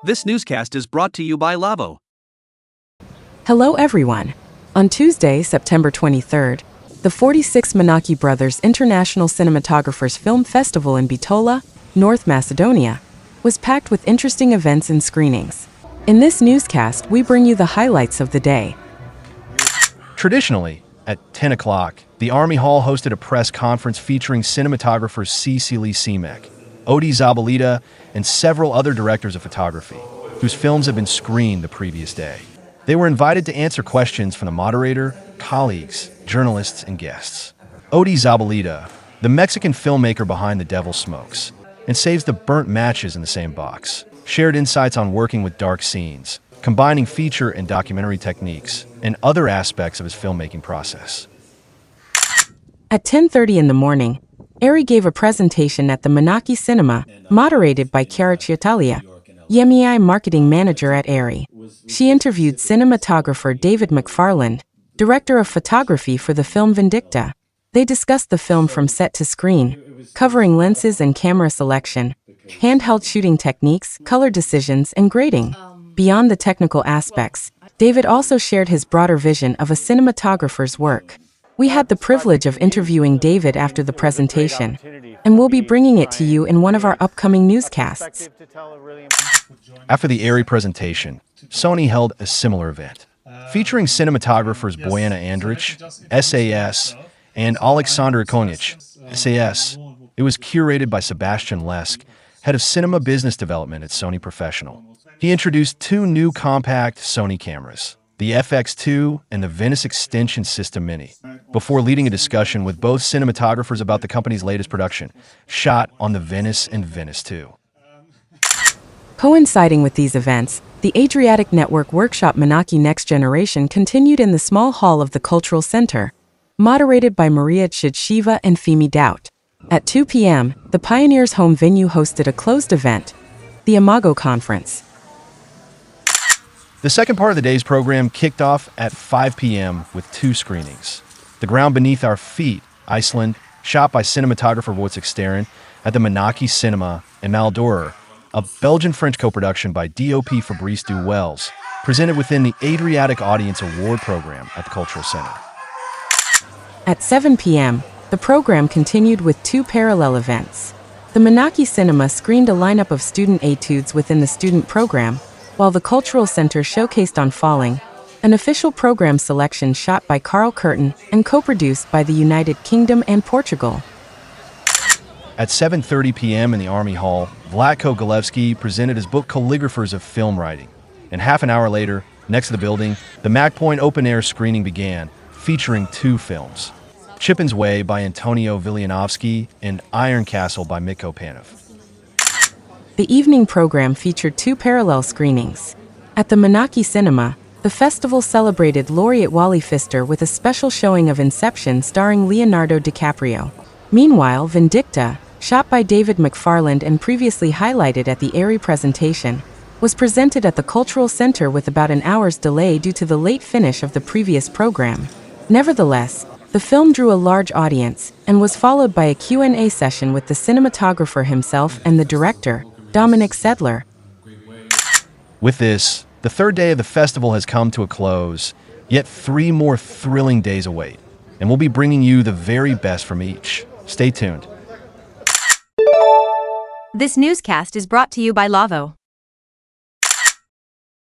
This newscast is brought to you by Lavo. Hello everyone. On Tuesday, September 23rd, the 46th Manaki Brothers International Cinematographers Film Festival in Bitola, North Macedonia, was packed with interesting events and screenings. In this newscast, we bring you the highlights of the day. Traditionally, at 10 o'clock, the Army Hall hosted a press conference featuring cinematographers Cecily Simek, Odi Zabalita, and several other directors of photography, whose films have been screened the previous day. They were invited to answer questions from the moderator, colleagues, journalists, and guests. Odi Zabalita, the Mexican filmmaker behind The Devil Smokes, and Saves the Burnt Matches in the Same Box, shared insights on working with dark scenes, combining feature and documentary techniques, and other aspects of his filmmaking process. At 10:30 in the morning, ARRI gave a presentation at the Manaki Cinema, moderated by Chiara Chiatalia, Yemi marketing manager at ARRI. She interviewed cinematographer David McFarland, director of photography for the film Vindicta. They discussed the film from set to screen, covering lenses and camera selection, handheld shooting techniques, color decisions, and grading. Beyond the technical aspects, David also shared his broader vision of a cinematographer's work. We had the privilege of interviewing David after the presentation, and we'll be bringing it to you in one of our upcoming newscasts. After the ARRI presentation, Sony held a similar event, featuring cinematographers Bojana Andrich, SAS, and Aleksandar Konjic, SAS. It was curated by Sebastian Lesk, head of cinema business development at Sony Professional. He introduced two new compact Sony cameras, the FX2 and the Venice Extension System Mini, before leading a discussion with both cinematographers about the company's latest production, shot on the Venice and Venice 2. Coinciding with these events, the Adriatic Network workshop Manaki Next Generation continued in the small hall of the Cultural Center, moderated by Maria Chidshiva and Femi Doubt. At 2 p.m., the Pioneers Home venue hosted a closed event, the Imago Conference. The second part of the day's program kicked off at 5 p.m. with two screenings. The Ground Beneath Our Feet, Iceland, shot by cinematographer Wojciech Sterin at the Manaki Cinema, and Maldorer, a Belgian-French co-production by DOP Fabrice Duwels, presented within the Adriatic Audience Award program at the Cultural Center. At 7 p.m., the program continued with two parallel events. The Manaki Cinema screened a lineup of student etudes within the student program, while the Cultural Center showcased On Falling, an official program selection shot by Carl Curtin and co-produced by the United Kingdom and Portugal. At 7:30 p.m. in the Army Hall, Vlatko Galevsky presented his book Calligraphers of Film Writing. And half an hour later, next to the building, the Mac Point open-air screening began, featuring two films, Chippen's Way by Antonio Vilianovsky and Iron Castle by Mikko Panev. The evening program featured two parallel screenings. At the Manaki Cinema, the festival celebrated laureate Wally Pfister with a special showing of Inception starring Leonardo DiCaprio. Meanwhile, Vindicta, shot by David McFarland and previously highlighted at the ARRI presentation, was presented at the Cultural Center with about an hour's delay due to the late finish of the previous program. Nevertheless, the film drew a large audience and was followed by a Q&A session with the cinematographer himself and the director, Dominic Sedler. With this, the third day of the festival has come to a close, yet 3 more thrilling days await, and we'll be bringing you the very best from each. Stay tuned. This newscast is brought to you by Lavo.